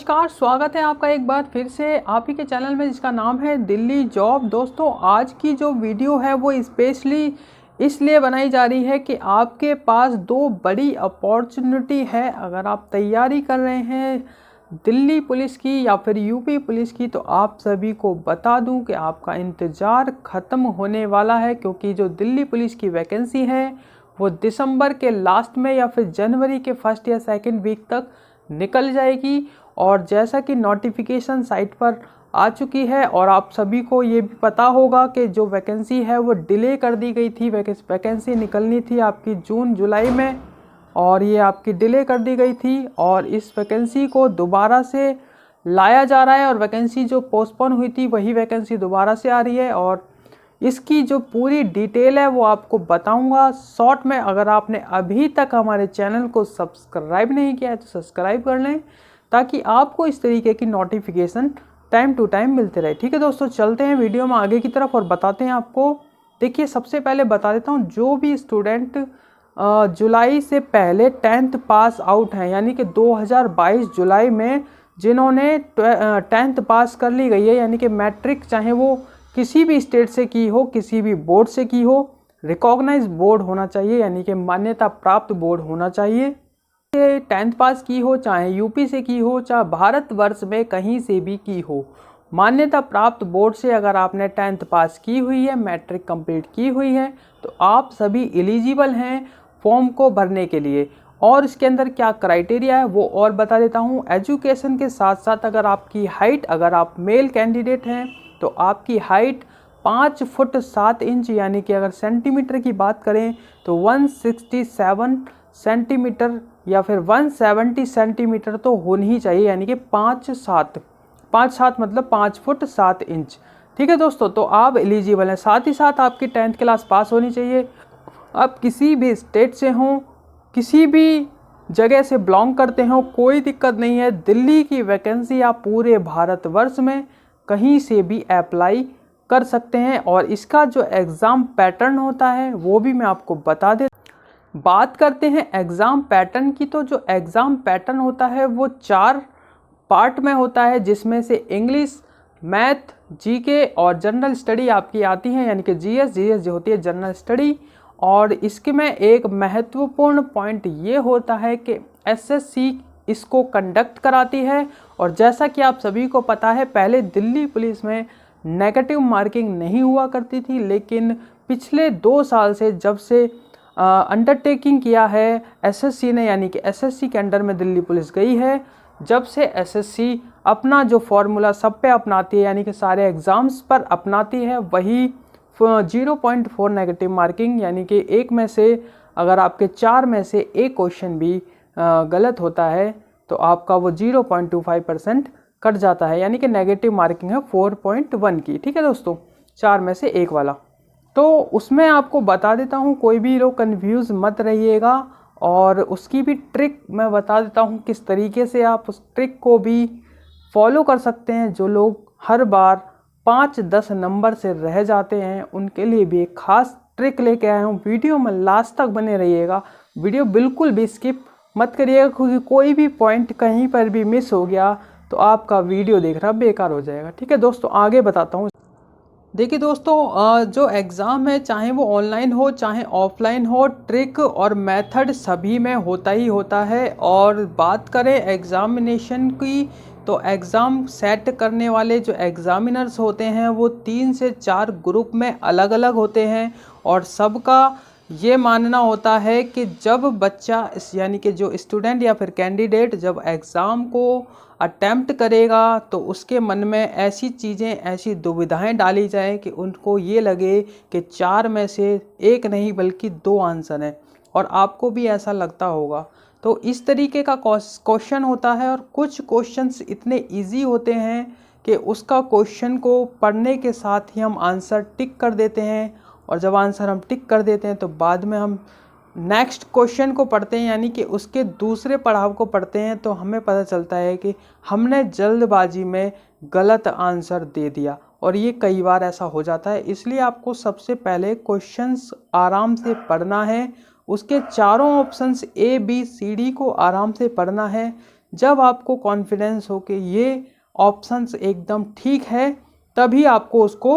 नमस्कार, स्वागत है आपका एक बार फिर से आप ही के चैनल में जिसका नाम है दिल्ली जॉब। दोस्तों, आज की जो वीडियो है वो स्पेशली इसलिए बनाई जा रही है कि आपके पास दो बड़ी अपॉर्चुनिटी है। अगर आप तैयारी कर रहे हैं दिल्ली पुलिस की या फिर यूपी पुलिस की, तो आप सभी को बता दूं कि आपका इंतज़ार ख़त्म होने वाला है, क्योंकि जो दिल्ली पुलिस की वैकेंसी है वो दिसंबर के लास्ट में या फिर जनवरी के फर्स्ट या सेकेंड वीक तक निकल जाएगी। और जैसा कि नोटिफिकेशन साइट पर आ चुकी है और आप सभी को ये भी पता होगा कि जो वैकेंसी है वो डिले कर दी गई थी। वैकेंसी निकलनी थी आपकी जून जुलाई में और ये आपकी डिले कर दी गई थी, और इस वैकेंसी को दोबारा से लाया जा रहा है। और वैकेंसी जो पोस्टपोन हुई थी वही वैकेंसी दोबारा से आ रही है, और इसकी जो पूरी डिटेल है वो आपको बताऊंगा शॉर्ट में। अगर आपने अभी तक हमारे चैनल को सब्सक्राइब नहीं किया है तो सब्सक्राइब कर लें, ताकि आपको इस तरीके की नोटिफिकेशन टाइम टू टाइम मिलते रहे। ठीक है दोस्तों, चलते हैं वीडियो में आगे की तरफ और बताते हैं आपको। देखिए, सबसे पहले बता देता हूँ, जो भी स्टूडेंट जुलाई से पहले 10th पास आउट हैं, यानी कि 2022 जुलाई में जिन्होंने 10th पास कर ली गई है, यानी कि मैट्रिक चाहे वो किसी भी स्टेट से की हो, किसी भी बोर्ड से की हो, रिकॉग्नाइज बोर्ड होना चाहिए, यानी कि मान्यता प्राप्त बोर्ड होना चाहिए। 10th पास की हो, चाहे यूपी से की हो, चाहे भारतवर्ष में कहीं से भी की हो, मान्यता प्राप्त बोर्ड से अगर आपने 10th पास की हुई है, मैट्रिक कंप्लीट की हुई है, तो आप सभी एलिजिबल हैं फॉर्म को भरने के लिए। और इसके अंदर क्या क्राइटेरिया है वो और बता देता हूँ। एजुकेशन के साथ साथ अगर आपकी हाइट, अगर आप मेल कैंडिडेट हैं तो आपकी हाइट 5 फुट 7 इंच, यानी कि अगर सेंटीमीटर की बात करें तो 167 सेंटीमीटर या फिर 170 सेंटीमीटर तो होनी ही चाहिए, यानी कि 5'7" मतलब 5 फुट 7 इंच। ठीक है दोस्तों, तो आप एलिजिबल हैं। साथ ही साथ आपकी 10th क्लास पास होनी चाहिए। आप किसी भी स्टेट से हों, किसी भी जगह से बिलोंग करते हो, कोई दिक्कत नहीं है। दिल्ली की वैकेंसी आप पूरे भारतवर्ष में कहीं से भी अप्लाई कर सकते हैं। और इसका जो एग्ज़ाम पैटर्न होता है वो भी मैं आपको बता दे। बात करते हैं एग्ज़ाम पैटर्न की, तो जो एग्ज़ाम पैटर्न होता है वो 4 पार्ट में होता है, जिसमें से इंग्लिश, मैथ, जीके और जनरल स्टडी आपकी आती हैं, यानी कि जीएस जो होती है जनरल स्टडी। और इसके में एक महत्वपूर्ण पॉइंट ये होता है कि एसएससी इसको कंडक्ट कराती है। और जैसा कि आप सभी को पता है, पहले दिल्ली पुलिस में नेगेटिव मार्किंग नहीं हुआ करती थी, लेकिन पिछले 2 साल से जब से अंडरटेकिंग किया है एसएससी ने, यानी कि एसएससी के अंडर में दिल्ली पुलिस गई है, जब से एसएससी अपना जो फॉर्मूला सब पे अपनाती है, यानी कि सारे एग्ज़ाम्स पर अपनाती है, वही 0.4 नेगेटिव मार्किंग, यानी कि एक में से अगर आपके 4 में से एक क्वेश्चन भी गलत होता है तो आपका वो 0.25% कट जाता है, यानी कि नेगेटिव मार्किंग है 4.1 की। ठीक है दोस्तों, 4 में से एक वाला। तो उसमें आपको बता देता हूँ, कोई भी लोग कन्फ्यूज़ मत रहिएगा। और उसकी भी ट्रिक मैं बता देता हूँ किस तरीके से आप उस ट्रिक को भी फॉलो कर सकते हैं। जो लोग हर बार 5-10 नंबर से रह जाते हैं, उनके लिए भी एक ख़ास ट्रिक लेके आया हूँ। वीडियो में लास्ट तक बने रहिएगा, वीडियो बिल्कुल भी स्किप मत करिएगा, क्योंकि कोई भी पॉइंट कहीं पर भी मिस हो गया तो आपका वीडियो देखना बेकार हो जाएगा। ठीक है दोस्तों, आगे बताता हूँ। देखिए दोस्तों, जो एग्ज़ाम है, चाहे वो ऑनलाइन हो चाहे ऑफलाइन हो, ट्रिक और मेथड सभी में होता ही होता है। और बात करें एग्ज़ामिनेशन की, तो एग्ज़ाम सेट करने वाले जो एग्ज़ामिनर्स होते हैं वो 3 से 4 ग्रुप में अलग अलग होते हैं। और सबका ये मानना होता है कि जब बच्चा, यानी कि जो स्टूडेंट या फिर कैंडिडेट जब एग्ज़ाम को अटेम्प्ट करेगा, तो उसके मन में ऐसी चीज़ें, ऐसी दुविधाएं डाली जाए कि उनको ये लगे कि 4 में से एक नहीं बल्कि 2 आंसर हैं, और आपको भी ऐसा लगता होगा। तो इस तरीके का क्वेश्चन होता है। और कुछ क्वेश्चंस इतने इजी होते हैं कि उसका क्वेश्चन को पढ़ने के साथ ही हम आंसर टिक कर देते हैं, और जब आंसर हम टिक कर देते हैं तो बाद में हम नेक्स्ट क्वेश्चन को पढ़ते हैं, यानी कि उसके दूसरे पड़ाव को पढ़ते हैं, तो हमें पता चलता है कि हमने जल्दबाजी में गलत आंसर दे दिया। और ये कई बार ऐसा हो जाता है। इसलिए आपको सबसे पहले क्वेश्चंस आराम से पढ़ना है, उसके चारों options A B C D को आराम से पढ़ना है। जब आपको कॉन्फिडेंस हो कि ये ऑप्शंस एकदम ठीक है, तभी आपको उसको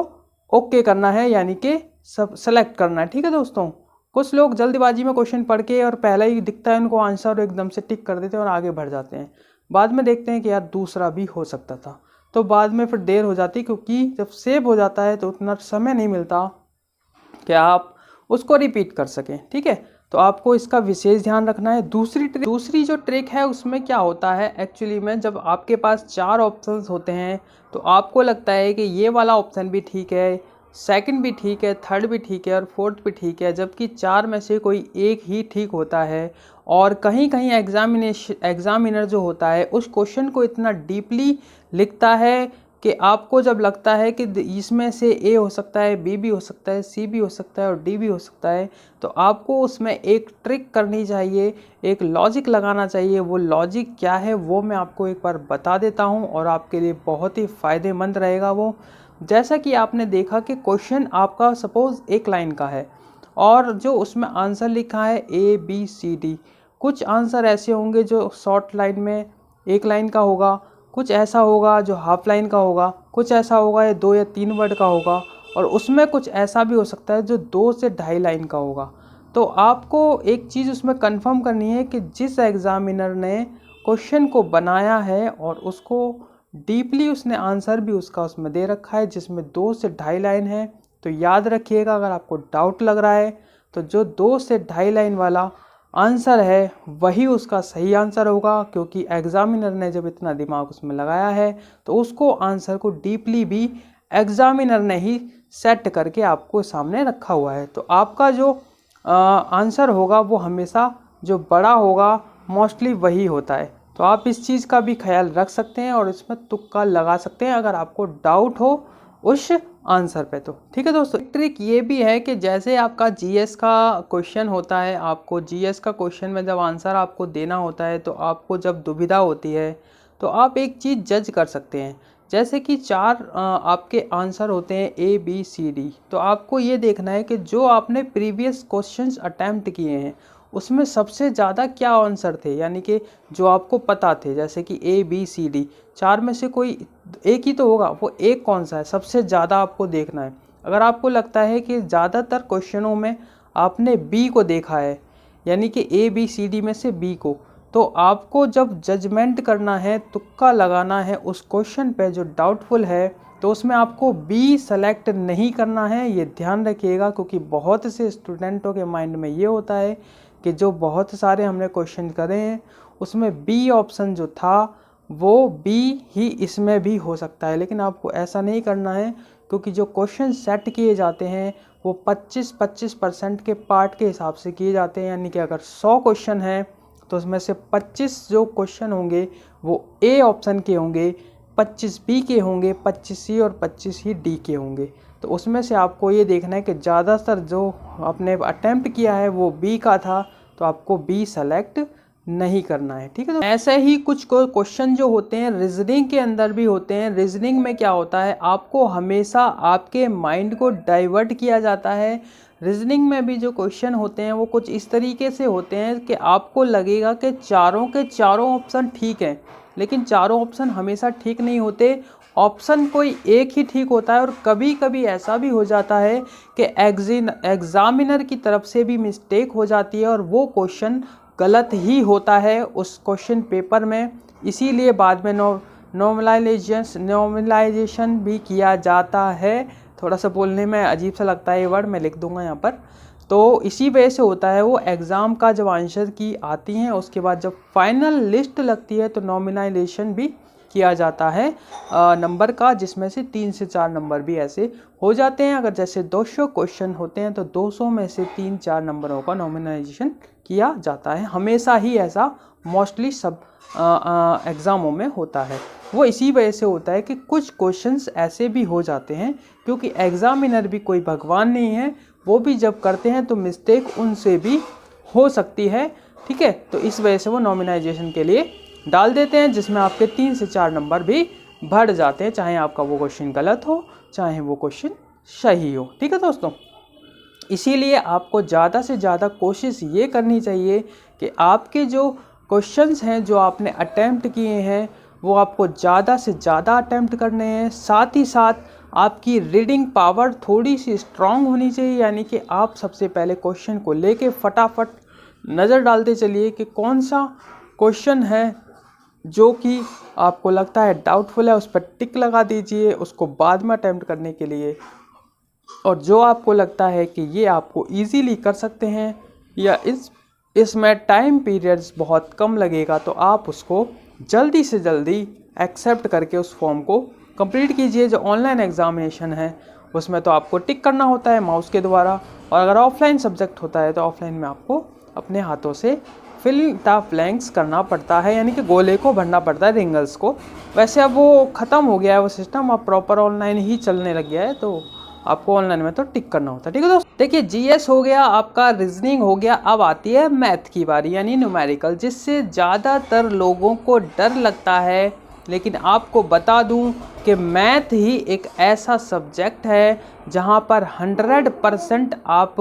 ओके करना है, यानी कि सब सेलेक्ट करना है। ठीक है दोस्तों, कुछ लोग जल्दबाजी में क्वेश्चन पढ़ के और पहला ही दिखता है उनको आंसर और एकदम से टिक कर देते हैं और आगे बढ़ जाते हैं। बाद में देखते हैं कि यार दूसरा भी हो सकता था, तो बाद में फिर देर हो जाती, क्योंकि जब सेव हो जाता है तो उतना समय नहीं मिलता कि आप उसको रिपीट कर सकें। ठीक है, तो आपको इसका विशेष ध्यान रखना है। दूसरी जो ट्रिक है उसमें क्या होता है एक्चुअली में, जब आपके पास 4 ऑप्शंस होते हैं तो आपको लगता है कि ये वाला ऑप्शन भी ठीक है, सेकंड भी ठीक है, थर्ड भी ठीक है और फोर्थ भी ठीक है, जबकि 4 में से कोई एक ही ठीक होता है। और कहीं कहीं एग्जामिनर जो होता है उस क्वेश्चन को इतना डीपली लिखता है कि आपको जब लगता है कि इसमें से ए हो सकता है, बी भी हो सकता है, सी भी हो सकता है और डी भी हो सकता है, तो आपको उसमें एक ट्रिक करनी चाहिए, एक लॉजिक लगाना चाहिए। वो लॉजिक क्या है वो मैं आपको एक बार बता देता हूँ और आपके लिए बहुत ही फ़ायदेमंद रहेगा वो। जैसा कि आपने देखा कि क्वेश्चन आपका सपोज़ एक लाइन का है और जो उसमें आंसर लिखा है ए बी सी डी, कुछ आंसर ऐसे होंगे जो शॉर्ट लाइन में एक लाइन का होगा, कुछ ऐसा होगा जो हाफ लाइन का होगा, कुछ ऐसा होगा ये 2 या 3 वर्ड का होगा, और उसमें कुछ ऐसा भी हो सकता है जो 2 से ढाई लाइन का होगा। तो आपको एक चीज़ उसमें कंफर्म करनी है कि जिस एग्ज़ामिनर ने क्वेश्चन को बनाया है और उसको डीपली उसने आंसर भी उसका उसमें दे रखा है जिसमें 2 से ढाई लाइन है, तो याद रखिएगा अगर आपको डाउट लग रहा है तो जो 2 से ढाई लाइन वाला आंसर है वही उसका सही आंसर होगा, क्योंकि एग्ज़ामिनर ने जब इतना दिमाग उसमें लगाया है तो उसको आंसर को डीपली भी एग्ज़ामिनर ने ही सेट करके आपको सामने रखा हुआ है। तो आपका जो आंसर होगा वो हमेशा जो बड़ा होगा मोस्टली वही होता है। तो आप इस चीज़ का भी ख्याल रख सकते हैं और इसमें तुक्का लगा सकते हैं अगर आपको डाउट हो उस आंसर पे। तो ठीक है दोस्तों, ट्रिक ये भी है कि जैसे आपका जीएस का क्वेश्चन होता है, आपको जीएस का क्वेश्चन में जब आंसर आपको देना होता है तो आपको जब दुविधा होती है तो आप एक चीज़ जज कर सकते हैं। जैसे कि 4 आपके आंसर होते हैं ए बी सी डी, तो आपको ये देखना है कि जो आपने प्रीवियस क्वेश्चंस अटैम्प्ट किए हैं उसमें सबसे ज़्यादा क्या आंसर थे, यानी कि जो आपको पता थे, जैसे कि ए बी सी डी 4 में से कोई एक ही तो होगा, वो एक कौन सा है सबसे ज़्यादा आपको देखना है। अगर आपको लगता है कि ज़्यादातर क्वेश्चनों में आपने बी को देखा है, यानी कि ए बी सी डी में से बी को, तो आपको जब जजमेंट करना है, तुक्का लगाना है उस क्वेश्चन पे जो डाउटफुल है, तो उसमें आपको बी सेलेक्ट नहीं करना है, ये ध्यान रखिएगा। क्योंकि बहुत से स्टूडेंटों के माइंड में ये होता है कि जो बहुत सारे हमने क्वेश्चन करे हैं उसमें बी ऑप्शन जो था वो बी ही इसमें भी हो सकता है, लेकिन आपको ऐसा नहीं करना है, क्योंकि जो क्वेश्चन सेट किए जाते हैं वो 25% के पार्ट के हिसाब से किए जाते हैं। यानी कि अगर 100 क्वेश्चन हैं तो उसमें से 25 जो क्वेश्चन होंगे वो ए ऑप्शन के होंगे, 25 बी के होंगे, 25 सी और 25 ही डी के होंगे। तो उसमें से आपको ये देखना है कि ज़्यादातर जो आपने अटेम्प्ट किया है वो बी का था, तो आपको बी सेलेक्ट नहीं करना है। ठीक है, तो ऐसे ही कुछ क्वेश्चन जो होते हैं रीजनिंग के अंदर भी होते हैं। रीजनिंग में क्या होता है, आपको हमेशा आपके माइंड को डाइवर्ट किया जाता है। रीजनिंग में भी जो क्वेश्चन होते हैं वो कुछ इस तरीके से होते हैं कि आपको लगेगा कि चारों के चारों ऑप्शन ठीक हैं, लेकिन चारों ऑप्शन हमेशा ठीक नहीं होते, ऑप्शन कोई एक ही ठीक होता है। और कभी कभी ऐसा भी हो जाता है कि एग्जामिनर की तरफ से भी मिस्टेक हो जाती है और वो क्वेश्चन गलत ही होता है उस क्वेश्चन पेपर में, इसीलिए बाद में नॉर्मलाइजेशन भी किया जाता है। थोड़ा सा बोलने में अजीब सा लगता है ये वर्ड, मैं लिख दूंगा यहाँ पर। तो इसी वजह से होता है, वो एग्ज़ाम का जब आंसर की आती हैं उसके बाद जब फाइनल लिस्ट लगती है तो नॉमिनाइजेशन भी किया जाता है नंबर का, जिसमें से 3 से 4 नंबर भी ऐसे हो जाते हैं। अगर जैसे 200 क्वेश्चन होते हैं तो 200 में से 3-4 नंबरों का नॉमिनाइजेशन किया जाता है। हमेशा ही ऐसा मोस्टली सब एग्ज़ामों में होता है। वो इसी वजह से होता है कि कुछ क्वेश्चंस ऐसे भी हो जाते हैं, क्योंकि एग्ज़ामिनर भी कोई भगवान नहीं है, वो भी जब करते हैं तो मिस्टेक उनसे भी हो सकती है। ठीक है, तो इस वजह से वो नॉमिनाइजेशन के लिए डाल देते हैं, जिसमें आपके 3 से 4 नंबर भी बढ़ जाते हैं, चाहे आपका वो क्वेश्चन गलत हो चाहे वो क्वेश्चन सही हो। ठीक है दोस्तों, इसीलिए आपको ज़्यादा से ज़्यादा कोशिश ये करनी चाहिए कि आपके जो क्वेश्चंस हैं जो आपने अटैम्प्ट किए हैं वो आपको ज़्यादा से ज़्यादा अटैम्प्ट करने हैं। साथ ही साथ आपकी रीडिंग पावर थोड़ी सी स्ट्रांग होनी चाहिए, यानी कि आप सबसे पहले क्वेश्चन को लेके फटाफट नज़र डालते चलिए कि कौन सा क्वेश्चन है जो कि आपको लगता है डाउटफुल है, उस पर टिक लगा दीजिए उसको बाद में अटैम्प्ट करने के लिए। और जो आपको लगता है कि ये आपको इजीली कर सकते हैं या इसमें टाइम पीरियड्स बहुत कम लगेगा, तो आप उसको जल्दी से जल्दी एक्सेप्ट करके उस फॉर्म को कंप्लीट कीजिए। जो ऑनलाइन एग्जामिनेशन है उसमें तो आपको टिक करना होता है माउस के द्वारा, और अगर ऑफलाइन सब्जेक्ट होता है तो ऑफलाइन में आपको अपने हाथों से फिल द ब्लैंक्स करना पड़ता है, यानी कि गोले को भरना पड़ता है, रिंगल्स को। वैसे अब वो ख़त्म हो गया है वो सिस्टम, अब प्रॉपर ऑनलाइन ही चलने लग गया है, तो आपको ऑनलाइन में तो टिक करना होता है। ठीक है दोस्तों, देखिए जीएस हो गया, आपका रीजनिंग हो गया, अब आती है मैथ की बारी यानी न्यूमेरिकल, जिससे ज़्यादातर लोगों को डर लगता है। लेकिन आपको बता दूं कि मैथ ही एक ऐसा सब्जेक्ट है जहां पर 100% आप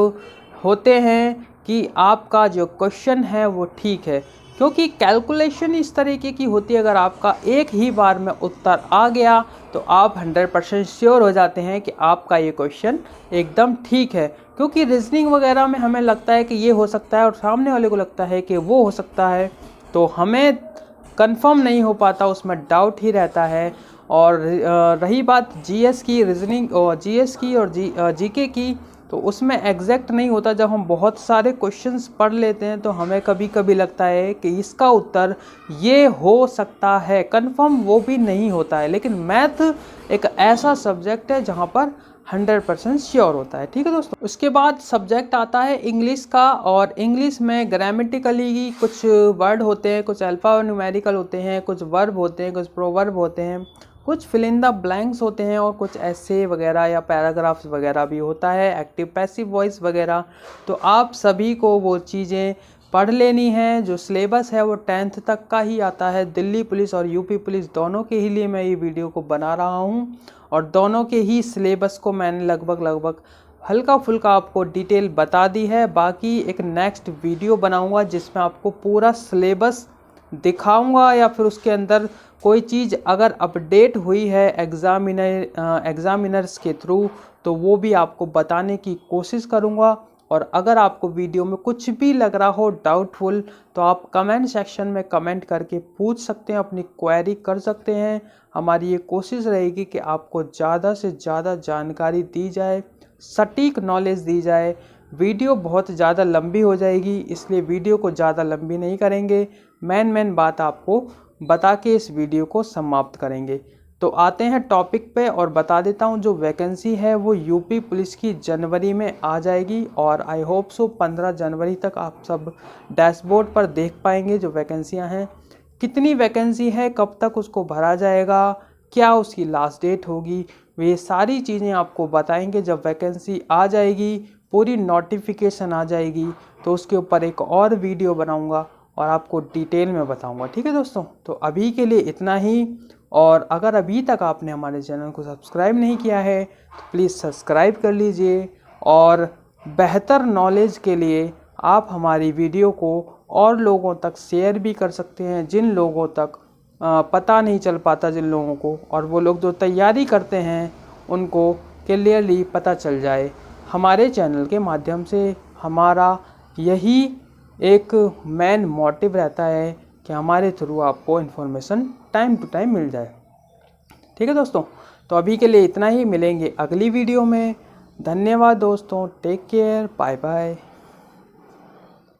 होते हैं कि आपका जो क्वेश्चन है वो ठीक है, क्योंकि कैलकुलेशन इस तरीके की होती है, अगर आपका एक ही बार में उत्तर आ गया तो आप 100% श्योर हो जाते हैं कि आपका ये क्वेश्चन एकदम ठीक है। क्योंकि रीजनिंग वगैरह में हमें लगता है कि ये हो सकता है और सामने वाले को लगता है कि वो हो सकता है, तो हमें कंफर्म नहीं हो पाता, उसमें डाउट ही रहता है। और रही बात जीएस की, रीजनिंग और जीएस की और जीके की, तो उसमें एग्जैक्ट नहीं होता। जब हम बहुत सारे क्वेश्चंस पढ़ लेते हैं तो हमें कभी कभी लगता है कि इसका उत्तर ये हो सकता है, कंफर्म वो भी नहीं होता है। लेकिन मैथ एक ऐसा सब्जेक्ट है जहाँ पर 100% श्योर होता है। ठीक है दोस्तों, उसके बाद सब्जेक्ट आता है इंग्लिश का, और इंग्लिश में ग्रामेटिकली कुछ वर्ड होते हैं, कुछ अल्फा न्यूमेरिकल होते हैं, कुछ वर्ब होते हैं, कुछ प्रोवर्ब होते हैं, कुछ फिल इन द ब्लैंक्स होते हैं, और कुछ ऐसे वगैरह या पैराग्राफ्स वगैरह भी होता है, एक्टिव पैसिव वॉइस वगैरह। तो आप सभी को वो चीज़ें पढ़ लेनी है। जो सिलेबस है वो 10th तक का ही आता है। दिल्ली पुलिस और यूपी पुलिस दोनों के ही लिए मैं ये वीडियो को बना रहा हूँ, और दोनों के ही सिलेबस को मैंने लगभग हल्का फुल्का आपको डिटेल बता दी है। बाकी एक नेक्स्ट वीडियो बनाऊँगा जिसमें आपको पूरा सिलेबस दिखाऊंगा, या फिर उसके अंदर कोई चीज़ अगर अपडेट हुई है एग्जामिनर्स के थ्रू तो वो भी आपको बताने की कोशिश करूंगा। और अगर आपको वीडियो में कुछ भी लग रहा हो डाउटफुल तो आप कमेंट सेक्शन में कमेंट करके पूछ सकते हैं, अपनी क्वेरी कर सकते हैं। हमारी ये कोशिश रहेगी कि आपको ज़्यादा से ज़्यादा जानकारी दी जाए, सटीक नॉलेज दी जाए। वीडियो बहुत ज़्यादा लंबी हो जाएगी, इसलिए वीडियो को ज़्यादा लंबी नहीं करेंगे, मेन बात आपको बता के इस वीडियो को समाप्त करेंगे। तो आते हैं टॉपिक पे, और बता देता हूँ जो वैकेंसी है वो यूपी पुलिस की जनवरी में आ जाएगी, और आई होप सो 15 जनवरी तक आप सब डैशबोर्ड पर देख पाएंगे जो वैकेंसियाँ हैं, कितनी वैकेंसी है, कब तक उसको भरा जाएगा, क्या उसकी लास्ट डेट होगी, ये सारी चीज़ें आपको बताएंगे जब वैकेंसी आ जाएगी, पूरी नोटिफिकेशन आ जाएगी, तो उसके ऊपर एक और वीडियो बनाऊंगा और आपको डिटेल में बताऊंगा। ठीक है दोस्तों, तो अभी के लिए इतना ही। और अगर अभी तक आपने हमारे चैनल को सब्सक्राइब नहीं किया है तो प्लीज़ सब्सक्राइब कर लीजिए, और बेहतर नॉलेज के लिए आप हमारी वीडियो को और लोगों तक शेयर भी कर सकते हैं, जिन लोगों तक पता नहीं चल पाता, जिन लोगों को, और वो लोग जो तैयारी करते हैं उनको क्लियरली पता चल जाए। हमारे चैनल के माध्यम से हमारा यही एक मेन मोटिव रहता है कि हमारे थ्रू आपको इन्फॉर्मेशन टाइम टू टाइम मिल जाए। ठीक है दोस्तों, तो अभी के लिए इतना ही, मिलेंगे अगली वीडियो में। धन्यवाद दोस्तों, टेक केयर, बाय बाय।